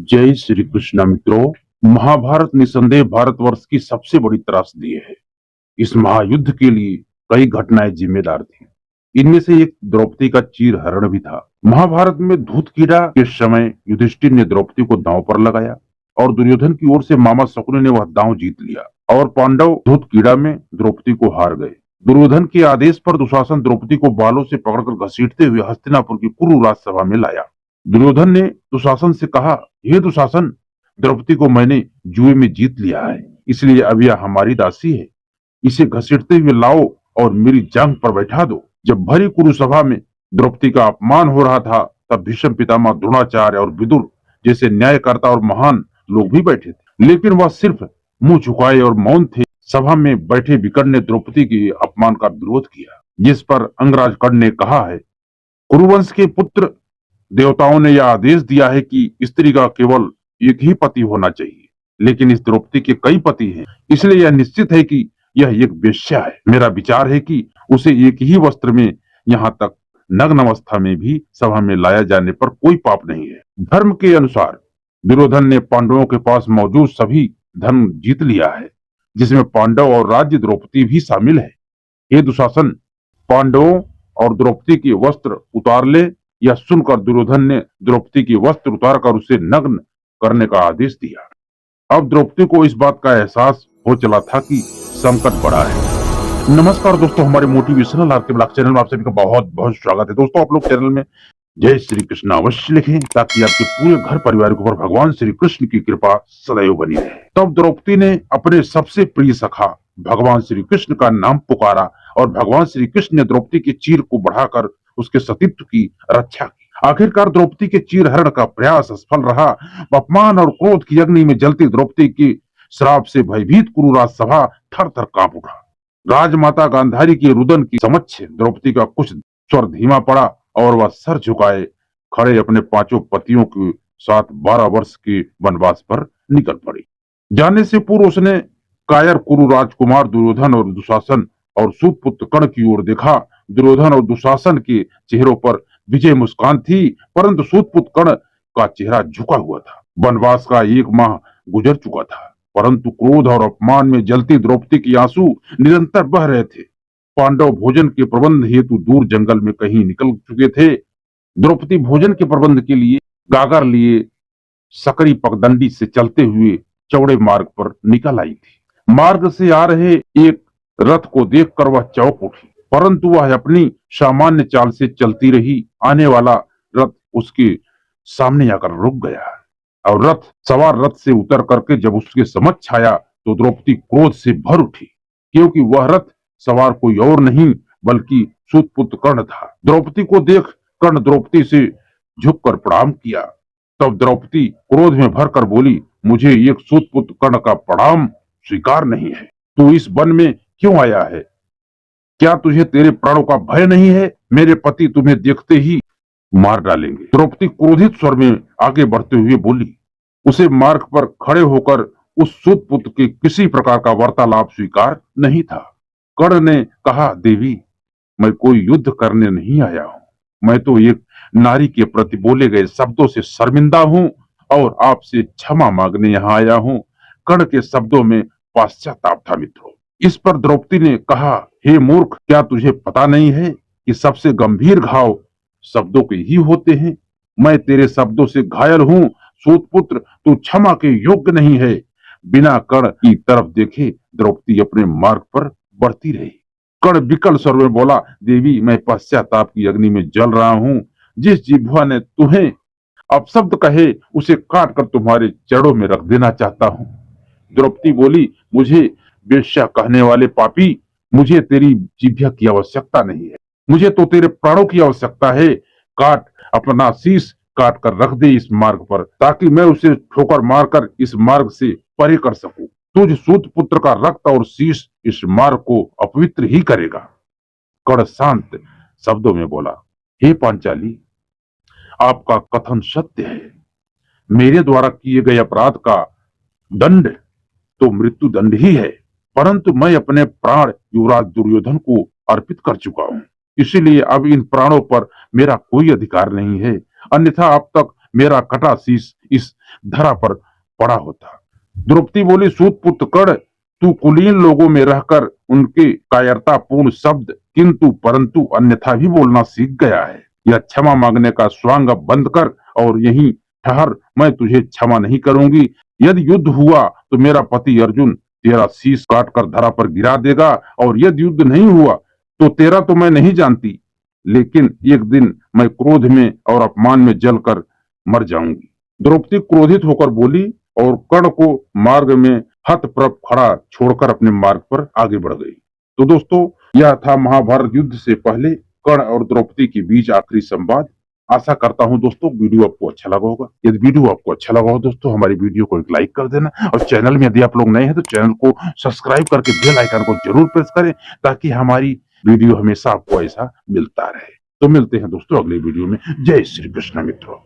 जय श्री कृष्ण मित्रों। महाभारत निसंदेह भारतवर्ष की सबसे बड़ी त्रासदी है। इस महायुद्ध के लिए कई घटनाएं जिम्मेदार थी। इनमें से एक द्रौपदी का चीर हरण भी था। महाभारत में धूत कीड़ा के समय युधिष्ठिर ने द्रौपदी को दांव पर लगाया और दुर्योधन की ओर से मामा शकुनि ने वह दांव जीत लिया और पांडव धूत कीड़ा में द्रौपदी को हार गए। दुर्योधन के आदेश पर दुशासन द्रौपदी को बालों से पकड़कर घसीटते हुए हस्तिनापुर की कुरु राजसभा में लाया। दुर्योधन ने दुशासन से कहा, हे दुशासन, द्रौपदी को मैंने जुए में जीत लिया है, इसलिए अब यह हमारी दासी है। इसे घसीटते हुए लाओ और मेरी जांघ पर बैठा दो। जब भरी कुरुसभा में द्रौपदी का अपमान हो रहा था, तब भीष्म पितामह, द्रोणाचार्य और विदुर जैसे न्यायकर्ता और महान लोग भी बैठे थे, लेकिन वह सिर्फ मुंह झुकाए और मौन थे। सभा में बैठे विकर्ण ने द्रौपदी के अपमान का विरोध किया, जिस पर अंगराज कर्ण ने कहा है, कुरुवंश के पुत्र, देवताओं ने यह आदेश दिया है कि स्त्री का केवल एक ही पति होना चाहिए, लेकिन इस द्रौपदी के कई पति हैं, इसलिए यह निश्चित है कि यह एक वेश्या है। मेरा विचार है कि उसे एक ही वस्त्र में, यहाँ तक नग्न अवस्था में भी सभा में लाया जाने पर कोई पाप नहीं है। धर्म के अनुसार दुर्योधन ने पांडवों के पास मौजूद सभी धन जीत लिया है, जिसमें पांडव और राज्य द्रौपदी भी शामिल है। हे दुशासन, पांडवों और द्रौपदी के वस्त्र उतार ले। यह सुनकर दुर्योधन ने द्रौपदी के वस्त्र उतारकर उसे नग्न करने का आदेश दिया। अब द्रौपदी को इस बात का एहसास हो चला था कि संकट बड़ा है। नमस्कार दोस्तों, हमारे मोटिवेशनल आरके ब्लॉग चैनल में आप सभी का बहुत बहुत स्वागत है। दोस्तों, आप लोग चैनल में जय श्री कृष्ण अवश्य लिखें, ताकि आपके पूरे घर परिवार के ऊपर भगवान श्री कृष्ण की कृपा सदैव बनी रहे। तब द्रौपदी ने अपने सबसे प्रिय सखा भगवान श्री कृष्ण का नाम पुकारा और भगवान श्री कृष्ण ने द्रौपदी के चीर को बढ़ाकर उसके सतीत्व की रक्षा की। आखिरकार द्रौपदी के चीर हरण का प्रयास असफल रहा। अपमान और क्रोध की अग्नि में जलती द्रौपदी की श्राप से भयभीत कुरु राजसभा थर थर कांप उठा। राजमाता गांधारी के रुदन की समक्ष द्रौपदी का कुछ स्वर धीमा पड़ा और वह सर झुकाए खड़े अपने पांचों पतियों के साथ 12 वर्ष के वनवास पर निकल पड़ी। जाने से पूर्व उसने कायर कुरु राजकुमार दुर्योधन और दुशासन और सूतपुत्र कर्ण की ओर देखा। दुर्योधन और दुशासन के चेहरों पर विजय मुस्कान थी, परंतु सूतपुत्र कर्ण का चेहरा झुका हुआ था। वनवास का 1 माह गुजर चुका था, परंतु क्रोध और अपमान में जलती द्रौपदी के आंसू निरंतर बह रहे थे। पांडव भोजन के प्रबंध हेतु दूर जंगल में कहीं निकल चुके थे। द्रौपदी भोजन के प्रबंध के लिए गागर लिए सकरी पगडंडी से चलते हुए चौड़े मार्ग पर निकल आई थी। मार्ग से आ रहे एक रथ को देखकर वह चौंक उठी, परंतु वह अपनी सामान्य चाल से चलती रही। आने वाला रथ उसके सामने आकर रुक गया और रथ सवार रथ से उतर करके जब उसके समक्ष आया तो द्रौपदी क्रोध से भर उठी, क्योंकि वह रथ सवार कोई और नहीं बल्कि सूतपुत्र कर्ण था। द्रौपदी को देख कर्ण द्रौपदी से झुककर प्रणाम किया। तब द्रौपदी क्रोध में भरकर बोली, मुझे एक सूतपुत्र कर्ण का प्रणाम स्वीकार नहीं है। तू इस वन में क्यों आया है? क्या तुझे तेरे प्राणों का भय नहीं है? मेरे पति तुम्हें देखते ही मार डालेंगे। द्रौपदी क्रोधित स्वर में आगे बढ़ते हुए बोली। उसे मार्ग पर खड़े होकर उस सूतपुत्र के किसी प्रकार का वार्तालाप स्वीकार नहीं था। कर्ण ने कहा, देवी, मैं कोई युद्ध करने नहीं आया हूं। मैं तो एक नारी के प्रति बोले गए शब्दों से शर्मिंदा हूं और आपसे क्षमा मांगने यहाँ आया हूं। कर्ण के शब्दों में पश्चाताप था मित्रों। इस पर द्रौपदी ने कहा, हे मूर्ख, क्या तुझे पता नहीं है कि सबसे गंभीर घाव शब्दों के ही होते हैं? मैं तेरे शब्दों से घायल हूं। सूतपुत्र, तू क्षमा के योग्य नहीं है। बिना कर्ण की तरफ देखे द्रौपदी अपने मार्ग पर बढ़ती रही। कर्ण विकल स्वर में बोला, देवी, मैं पश्चाताप की अग्नि में जल रहा हूं। जिस जिह्वा ने तुम्हें अपशब्द कहे उसे काट कर तुम्हारे चरणों में रख देना चाहता हूं। द्रौपदी बोली, मुझे वेश्या कहने वाले पापी, मुझे तेरी जिह्वा की आवश्यकता नहीं है, मुझे तो तेरे प्राणों की आवश्यकता है। काट, अपना शीश काट कर रख दे इस मार्ग पर, ताकि मैं उसे ठोकर मारकर इस मार्ग से परे कर सकूं। तुझ सूतपुत्र का रक्त और शीश इस मार्ग को अपवित्र ही करेगा। कर्ण शांत शब्दों में बोला, हे पांचाली, आपका कथन सत्य है। मेरे द्वारा किए गए अपराध का दंड तो मृत्यु दंड ही है, परंतु मैं अपने प्राण युवराज दुर्योधन को अर्पित कर चुका हूं, इसीलिए अब इन प्राणों पर मेरा कोई अधिकार नहीं है। अन्यथा अब तक मेरा कटा शीश इस धरा पर पड़ा होता। द्रौपदी बोली, सूत पुत्र कर्ण, तू कुलीन लोगों में रहकर उनके कायरतापूर्ण शब्द किंतु परंतु अन्यथा भी बोलना सीख गया है। यह क्षमा मांगने का स्वांग अब बंद कर और यहीं ठहर, मैं तुझे क्षमा नहीं करूंगी। यदि युद्ध हुआ तो मेरा पति अर्जुन तेरा शीश काटकर धरा पर गिरा देगा, और यदि युद्ध नहीं हुआ तो तेरा तो मैं नहीं जानती, लेकिन एक दिन मैं क्रोध में और अपमान में जलकर मर जाऊंगी। द्रौपदी क्रोधित होकर बोली और कर्ण को मार्ग में हतप्रभ खड़ा छोड़कर अपने मार्ग पर आगे बढ़ गई। तो दोस्तों, यह था महाभारत युद्ध से पहले कर्ण और द्रौपदी के बीच आखिरी संवाद। आशा करता हूं दोस्तों वीडियो आपको अच्छा लगा होगा। यदि वीडियो आपको अच्छा लगा हो दोस्तों, हमारी वीडियो को एक लाइक कर देना, और चैनल में यदि आप लोग नए हैं तो चैनल को सब्सक्राइब करके बेल आइकन को जरूर प्रेस करें, ताकि हमारी वीडियो हमेशा आपको ऐसा मिलता रहे। तो मिलते हैं दोस्तों अगले वीडियो में। जय श्री कृष्ण मित्रों।